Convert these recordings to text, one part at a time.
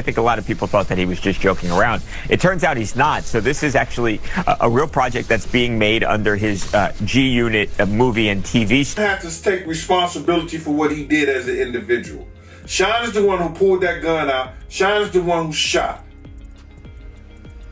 think a lot of people thought that he was just joking around. It turns out he's not. So this is actually a real project that's being made under his G-Unit movie and TV. He has to take responsibility for what he did as an individual. Sean is the one who pulled that gun out. Sean is the one who shot.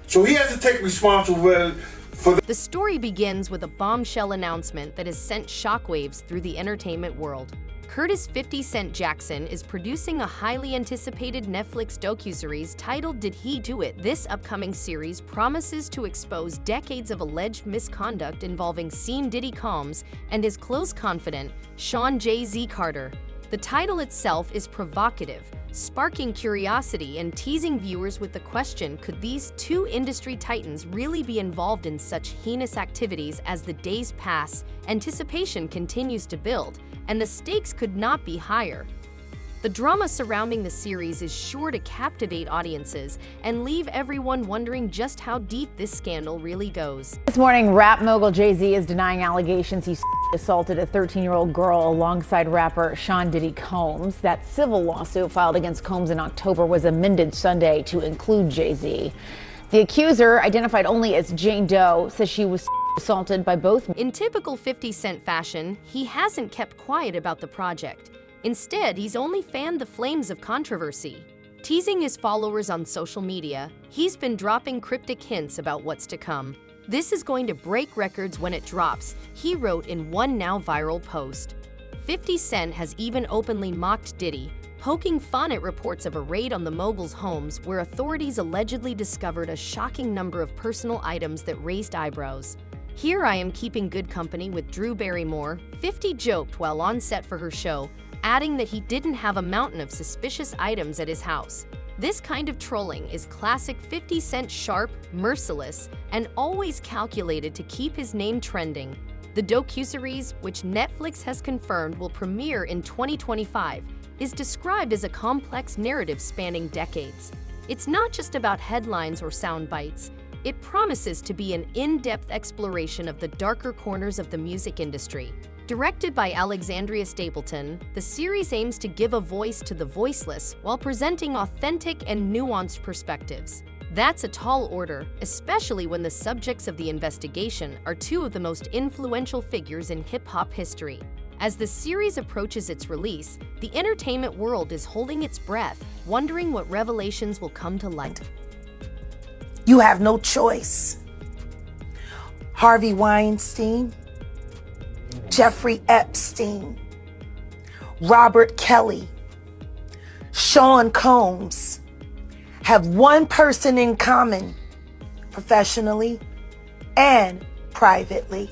So he has to take responsibility for that. The story begins with a bombshell announcement that has sent shockwaves through the entertainment world. Curtis 50 Cent Jackson is producing a highly anticipated Netflix docuseries titled Did He Do It? This upcoming series promises to expose decades of alleged misconduct involving Diddy Combs and his close confidant, Sean Jay-Z Carter. The title itself is provocative, sparking curiosity and teasing viewers with the question, could these two industry titans really be involved in such heinous activities? As the days pass, anticipation continues to build, and the stakes could not be higher. The drama surrounding the series is sure to captivate audiences and leave everyone wondering just how deep this scandal really goes. This morning, rap mogul Jay-Z is denying allegations he assaulted a 13-year-old girl alongside rapper Sean Diddy Combs. That civil lawsuit filed against Combs in October was amended Sunday to include Jay-Z. The accuser, identified only as Jane Doe, says she was assaulted by both. In typical 50 Cent fashion, he hasn't kept quiet about the project. Instead, he's only fanned the flames of controversy. Teasing his followers on social media, he's been dropping cryptic hints about what's to come. This is going to break records when it drops, he wrote in one now viral post. 50 Cent has even openly mocked Diddy, poking fun at reports of a raid on the mogul's homes where authorities allegedly discovered a shocking number of personal items that raised eyebrows. Here I am keeping good company with Drew Barrymore, 50 joked while on set for her show, adding that he didn't have a mountain of suspicious items at his house. This kind of trolling is classic 50 Cent, sharp, merciless, and always calculated to keep his name trending. The docuseries, which Netflix has confirmed will premiere in 2025, is described as a complex narrative spanning decades. It's not just about headlines or sound bites. It promises to be an in-depth exploration of the darker corners of the music industry. Directed by Alexandria Stapleton, the series aims to give a voice to the voiceless while presenting authentic and nuanced perspectives. That's a tall order, especially when the subjects of the investigation are two of the most influential figures in hip-hop history. As the series approaches its release, the entertainment world is holding its breath, wondering what revelations will come to light. You have no choice. Harvey Weinstein, Jeffrey Epstein, Robert Kelly, Sean Combs have one person in common, professionally and privately: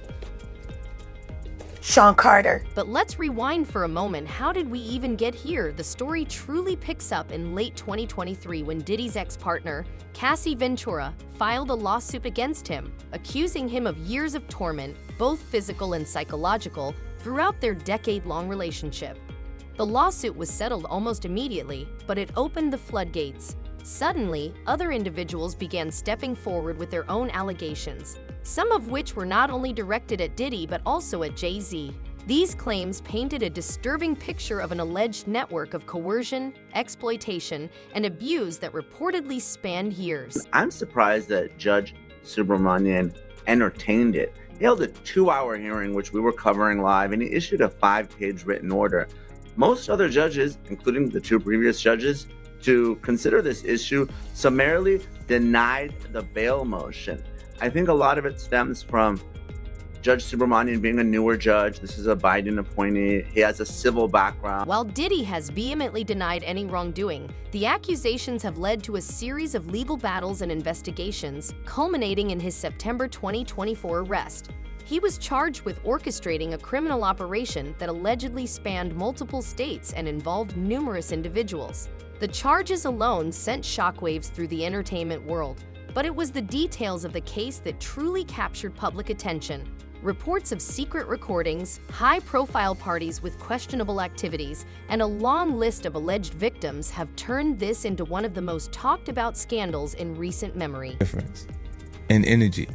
Sean Carter. But let's rewind for a moment. How did we even get here? The story truly picks up in late 2023 when Diddy's ex-partner, Cassie Ventura, filed a lawsuit against him, accusing him of years of torment, both physical and psychological, throughout their decade-long relationship. The lawsuit was settled almost immediately, but it opened the floodgates. Suddenly, other individuals began stepping forward with their own allegations, some of which were not only directed at Diddy but also at Jay-Z. These claims painted a disturbing picture of an alleged network of coercion, exploitation, and abuse that reportedly spanned years. I'm surprised that Judge Subramanian entertained it. He held a 2-hour hearing, which we were covering live, and he issued a 5-page written order. Most other judges, including the 2 previous judges, to consider this issue, summarily denied the bail motion. I think a lot of it stems from Judge Subramanian being a newer judge. This is a Biden appointee. He has a civil background. While Diddy has vehemently denied any wrongdoing, the accusations have led to a series of legal battles and investigations, culminating in his September 2024 arrest. He was charged with orchestrating a criminal operation that allegedly spanned multiple states and involved numerous individuals. The charges alone sent shockwaves through the entertainment world, but it was the details of the case that truly captured public attention. Reports of secret recordings, high-profile parties with questionable activities, and a long list of alleged victims have turned this into one of the most talked-about scandals in recent memory. Difference in energy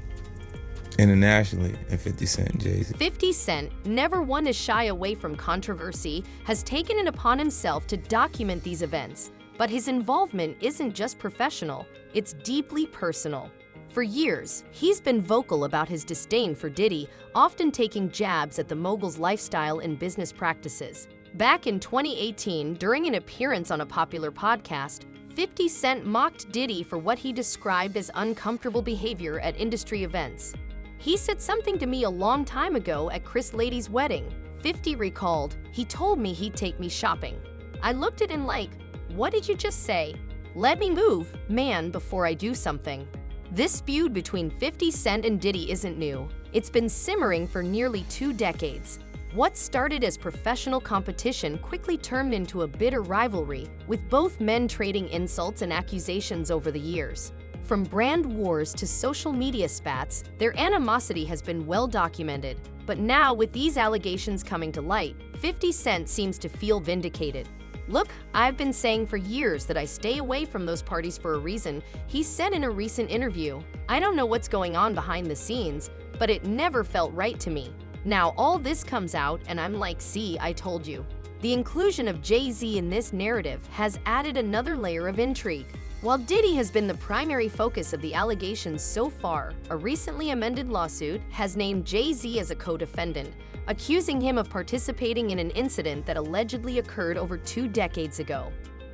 internationally in 50 Cent and Jay-Z. 50 Cent, never one to shy away from controversy, has taken it upon himself to document these events. But his involvement isn't just professional, it's deeply personal. For years, he's been vocal about his disdain for Diddy, often taking jabs at the mogul's lifestyle and business practices. Back in 2018, during an appearance on a popular podcast, 50 Cent mocked Diddy for what he described as uncomfortable behavior at industry events. "He said something to me a long time ago at Chris Lady's wedding," 50 recalled. "He told me he'd take me shopping. I looked at him like, what did you just say? Let me move, man, before I do something." This feud between 50 Cent and Diddy isn't new. It's been simmering for nearly 2 decades. What started as professional competition quickly turned into a bitter rivalry, with both men trading insults and accusations over the years. From brand wars to social media spats, their animosity has been well documented. But now, with these allegations coming to light, 50 Cent seems to feel vindicated. "Look, I've been saying for years that I stay away from those parties for a reason," he said in a recent interview. "I don't know what's going on behind the scenes, but it never felt right to me. Now all this comes out and I'm like, see, I told you." The inclusion of Jay-Z in this narrative has added another layer of intrigue. While Diddy has been the primary focus of the allegations so far, a recently amended lawsuit has named Jay-Z as a co-defendant, accusing him of participating in an incident that allegedly occurred over 2 decades ago.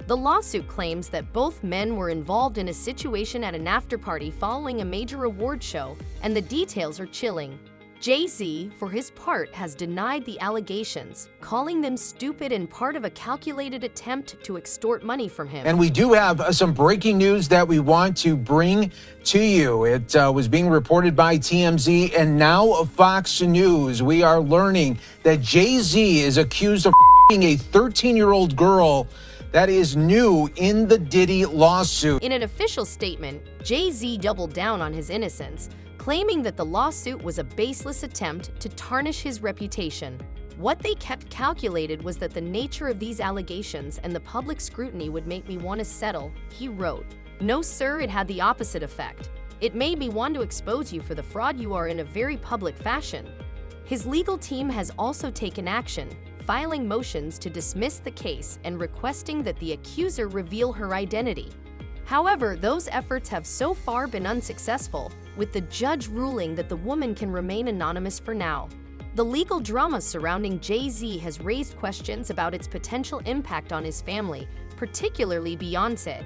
The lawsuit claims that both men were involved in a situation at an after-party following a major award show, and the details are chilling. Jay-Z, for his part, has denied the allegations, calling them stupid and part of a calculated attempt to extort money from him. And we do have some breaking news that we want to bring to you. It was being reported by TMZ and now Fox News. We are learning that Jay-Z is accused of f***ing a 13-year-old girl. That is new in the Diddy lawsuit. In an official statement, Jay-Z doubled down on his innocence, claiming that the lawsuit was a baseless attempt to tarnish his reputation. What they kept calculated was that the nature of these allegations and the public scrutiny would make me want to settle, he wrote. No, sir, it had the opposite effect. It made me want to expose you for the fraud you are in a very public fashion. His legal team has also taken action, filing motions to dismiss the case and requesting that the accuser reveal her identity. However, those efforts have so far been unsuccessful, with the judge ruling that the woman can remain anonymous for now. The legal drama surrounding Jay-Z has raised questions about its potential impact on his family, particularly Beyoncé.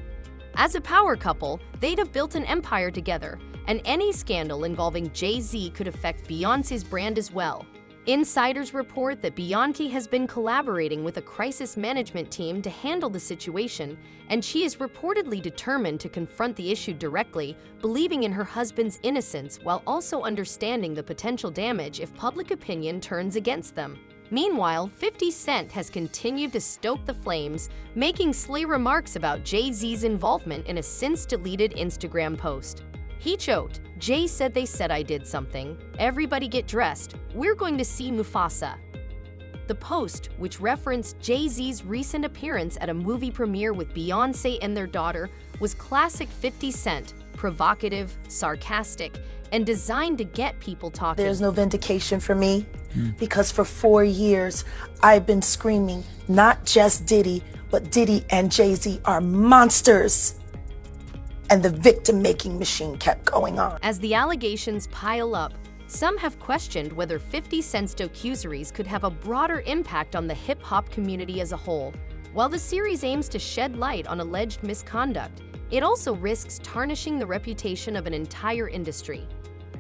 As a power couple, they'd have built an empire together, and any scandal involving Jay-Z could affect Beyoncé's brand as well. Insiders report that Beyoncé has been collaborating with a crisis management team to handle the situation, and she is reportedly determined to confront the issue directly, believing in her husband's innocence while also understanding the potential damage if public opinion turns against them. Meanwhile, 50 Cent has continued to stoke the flames, making sly remarks about Jay-Z's involvement in a since-deleted Instagram post. He joked, "Jay said they said I did something. Everybody get dressed. We're going to see Mufasa." The post, which referenced Jay-Z's recent appearance at a movie premiere with Beyoncé and their daughter, was classic 50 Cent, provocative, sarcastic, and designed to get people talking. There's no vindication for me because for 4 years I've been screaming, not just Diddy, but Diddy and Jay-Z are monsters. And the victim-making machine kept going on. As the allegations pile up, some have questioned whether 50 Cent's accusaries could have a broader impact on the hip-hop community as a whole. While the series aims to shed light on alleged misconduct, it also risks tarnishing the reputation of an entire industry.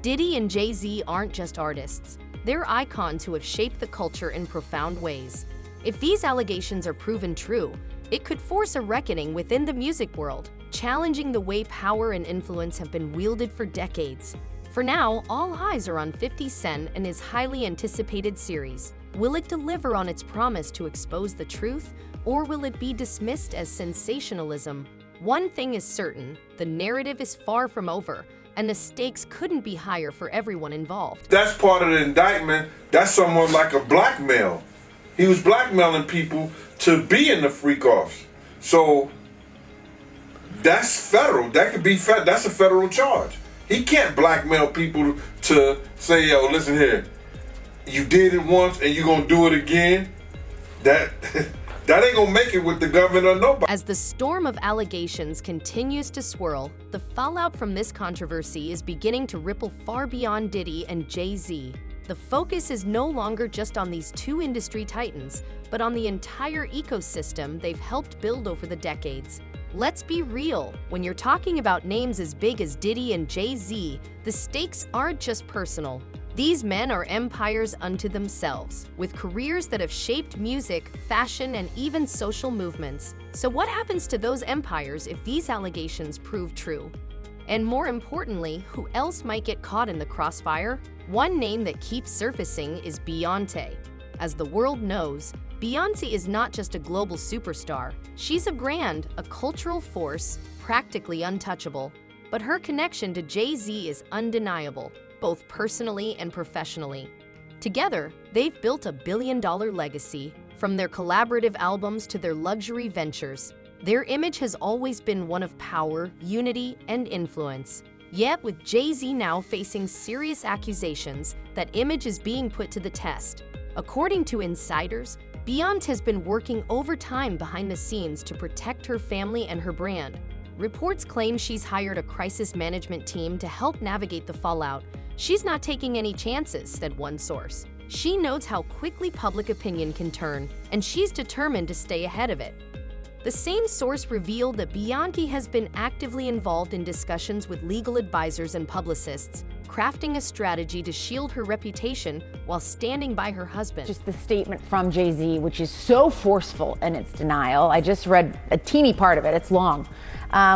Diddy and Jay-Z aren't just artists. They're icons who have shaped the culture in profound ways. If these allegations are proven true, it could force a reckoning within the music world, challenging the way power and influence have been wielded for decades. For now, all eyes are on 50 Cent and his highly anticipated series. Will it deliver on its promise to expose the truth, or will it be dismissed as sensationalism? One thing is certain, the narrative is far from over, and the stakes couldn't be higher for everyone involved. That's part of the indictment. That's somewhat like a blackmail. He was blackmailing people to be in the freak-offs. So that's federal. That could be that's a federal charge. He can't blackmail people to say, "Yo, listen here, you did it once and you're gonna do it again." That's That ain't gonna make it with the government or nobody. As the storm of allegations continues to swirl, the fallout from this controversy is beginning to ripple far beyond Diddy and Jay-Z. The focus is no longer just on these two industry titans, but on the entire ecosystem they've helped build over the decades. Let's be real, when you're talking about names as big as Diddy and Jay-Z, the stakes aren't just personal. These men are empires unto themselves, with careers that have shaped music, fashion, and even social movements. So what happens to those empires if these allegations prove true? And more importantly, who else might get caught in the crossfire? One name that keeps surfacing is Beyoncé. As the world knows, Beyoncé is not just a global superstar. She's a brand, a cultural force, practically untouchable. But her connection to Jay-Z is undeniable, both personally and professionally. Together, they've built a billion-dollar legacy, from their collaborative albums to their luxury ventures. Their image has always been one of power, unity, and influence. Yet, with Jay-Z now facing serious accusations, that image is being put to the test. According to insiders, Beyoncé has been working overtime behind the scenes to protect her family and her brand. Reports claim she's hired a crisis management team to help navigate the fallout. She's not taking any chances, said one source. She knows how quickly public opinion can turn, and she's determined to stay ahead of it. The same source revealed that Beyoncé has been actively involved in discussions with legal advisors and publicists, crafting a strategy to shield her reputation while standing by her husband. Just the statement from Jay-Z, which is so forceful in its denial. I just read a teeny part of it, it's long,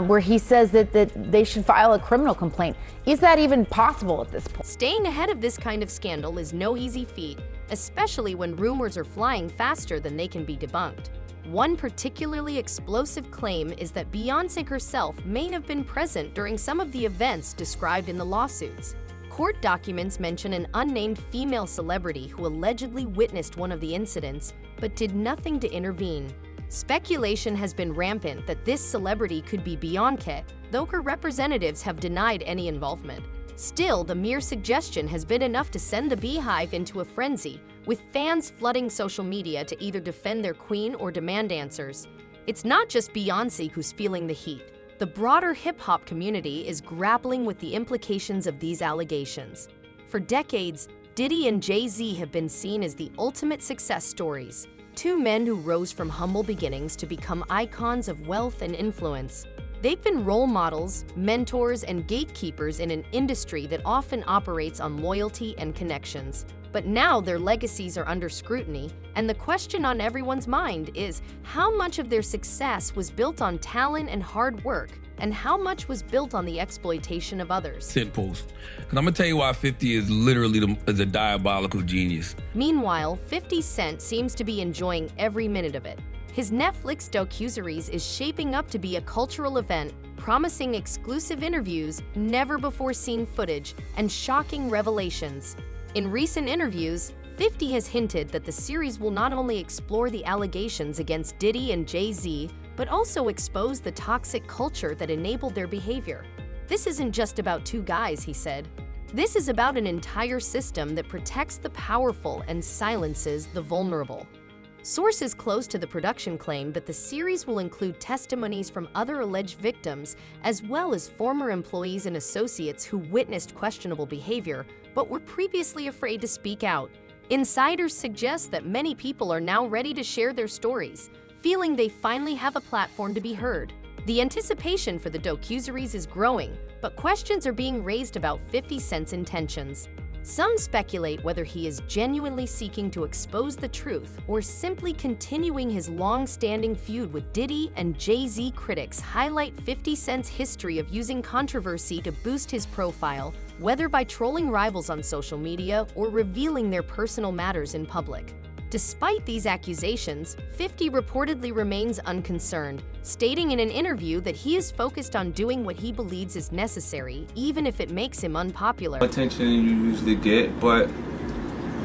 where he says that they should file a criminal complaint. Is that even possible at this point? Staying ahead of this kind of scandal is no easy feat, especially when rumors are flying faster than they can be debunked. One particularly explosive claim is that Beyoncé herself may have been present during some of the events described in the lawsuits. Court documents mention an unnamed female celebrity who allegedly witnessed one of the incidents, but did nothing to intervene. Speculation has been rampant that this celebrity could be Beyoncé, though her representatives have denied any involvement. Still, the mere suggestion has been enough to send the Beehive into a frenzy, with fans flooding social media to either defend their queen or demand answers. It's not just Beyoncé who's feeling the heat. The broader hip-hop community is grappling with the implications of these allegations. For decades, Diddy and Jay-Z have been seen as the ultimate success stories, two men who rose from humble beginnings to become icons of wealth and influence. They've been role models, mentors, and gatekeepers in an industry that often operates on loyalty and connections. But now their legacies are under scrutiny, and the question on everyone's mind is how much of their success was built on talent and hard work, and how much was built on the exploitation of others. Cent post. Because I'm going to tell you why 50 is literally a diabolical genius. Meanwhile, 50 Cent seems to be enjoying every minute of it. His Netflix docuseries is shaping up to be a cultural event, promising exclusive interviews, never-before-seen footage, and shocking revelations. In recent interviews, 50 has hinted that the series will not only explore the allegations against Diddy and Jay-Z, but also expose the toxic culture that enabled their behavior. This isn't just about two guys, he said. This is about an entire system that protects the powerful and silences the vulnerable. Sources close to the production claim that the series will include testimonies from other alleged victims, as well as former employees and associates who witnessed questionable behavior, but were previously afraid to speak out. Insiders suggest that many people are now ready to share their stories, feeling they finally have a platform to be heard. The anticipation for the docuseries is growing, but questions are being raised about 50 Cent's intentions. Some speculate whether he is genuinely seeking to expose the truth or simply continuing his long-standing feud with Diddy, and Jay-Z. Critics highlight 50 Cent's history of using controversy to boost his profile, whether by trolling rivals on social media or revealing their personal matters in public. Despite these accusations, 50 reportedly remains unconcerned, stating in an interview that he is focused on doing what he believes is necessary, even if it makes him unpopular. Attention you usually get, but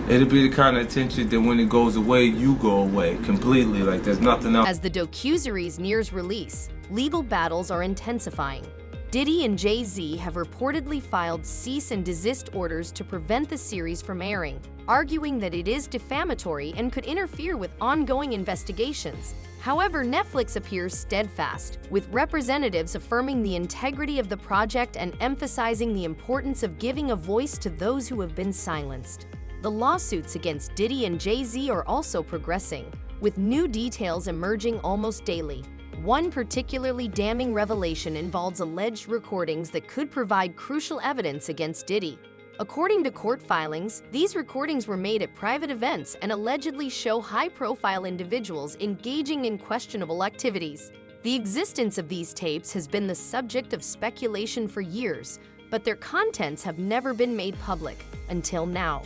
it'll be the kind of attention that when it goes away, you go away completely, like there's nothing else. As the docuseries nears release, legal battles are intensifying. Diddy and Jay-Z have reportedly filed cease and desist orders to prevent the series from airing, arguing that it is defamatory and could interfere with ongoing investigations. However, Netflix appears steadfast, with representatives affirming the integrity of the project and emphasizing the importance of giving a voice to those who have been silenced. The lawsuits against Diddy and Jay-Z are also progressing, with new details emerging almost daily. One particularly damning revelation involves alleged recordings that could provide crucial evidence against Diddy. According to court filings, these recordings were made at private events and allegedly show high-profile individuals engaging in questionable activities. The existence of these tapes has been the subject of speculation for years, but their contents have never been made public until now.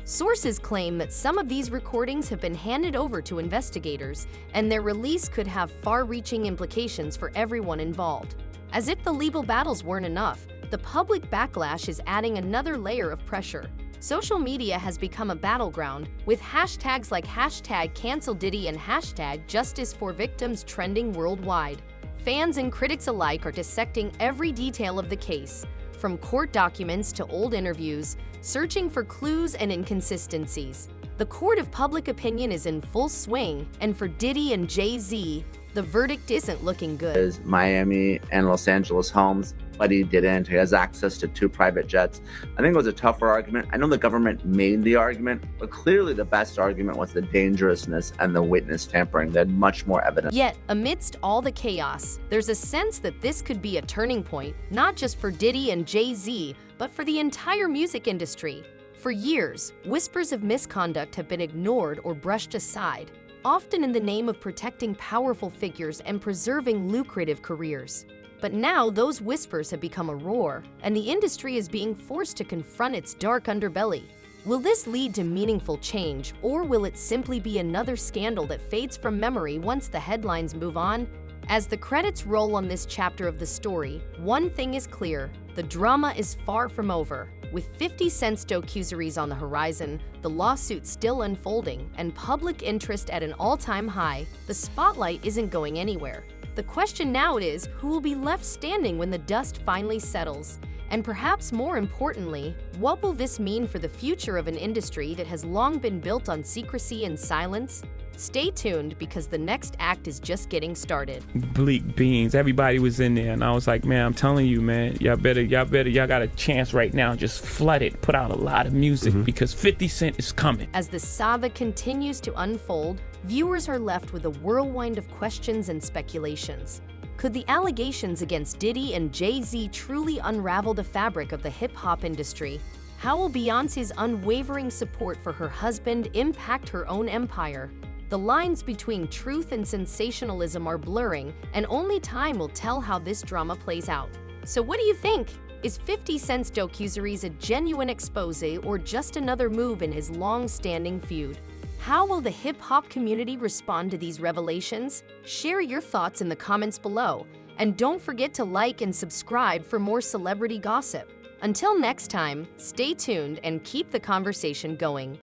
Sources claim that some of these recordings have been handed over to investigators, and their release could have far-reaching implications for everyone involved. As if the legal battles weren't enough, the public backlash is adding another layer of pressure. Social media has become a battleground, with hashtags like #CancelDiddy and #JusticeForVictims trending worldwide. Fans and critics alike are dissecting every detail of the case, from court documents to old interviews, searching for clues and inconsistencies. The court of public opinion is in full swing, and for Diddy and Jay-Z, the verdict isn't looking good. His Miami and Los Angeles homes, but he didn't. He has access to 2 private jets. I think it was a tougher argument. I know the government made the argument, but clearly the best argument was the dangerousness and the witness tampering. They had much more evidence. Yet, amidst all the chaos, there's a sense that this could be a turning point, not just for Diddy and Jay-Z, but for the entire music industry. For years, whispers of misconduct have been ignored or brushed aside, often in the name of protecting powerful figures and preserving lucrative careers. But now those whispers have become a roar, and the industry is being forced to confront its dark underbelly. Will this lead to meaningful change, or will it simply be another scandal that fades from memory once the headlines move on? As the credits roll on this chapter of the story, one thing is clear: the drama is far from over. With 50 Cent's documentaries on the horizon, the lawsuit still unfolding, and public interest at an all-time high, the spotlight isn't going anywhere. The question now is, who will be left standing when the dust finally settles? And perhaps more importantly, what will this mean for the future of an industry that has long been built on secrecy and silence? Stay tuned, because the next act is just getting started. Bleak beans, everybody was in there, and I was like, man, I'm telling you, man, y'all got a chance right now. Just flood it, put out a lot of music, because 50 Cent is coming. As the saga continues to unfold, viewers are left with a whirlwind of questions and speculations. Could the allegations against Diddy and Jay-Z truly unravel the fabric of the hip-hop industry? How will Beyoncé's unwavering support for her husband impact her own empire? The lines between truth and sensationalism are blurring, and only time will tell how this drama plays out. So what do you think? Is 50 Cent's documentaries a genuine expose or just another move in his long-standing feud? How will the hip-hop community respond to these revelations? Share your thoughts in the comments below, and don't forget to like and subscribe for more celebrity gossip. Until next time, stay tuned and keep the conversation going.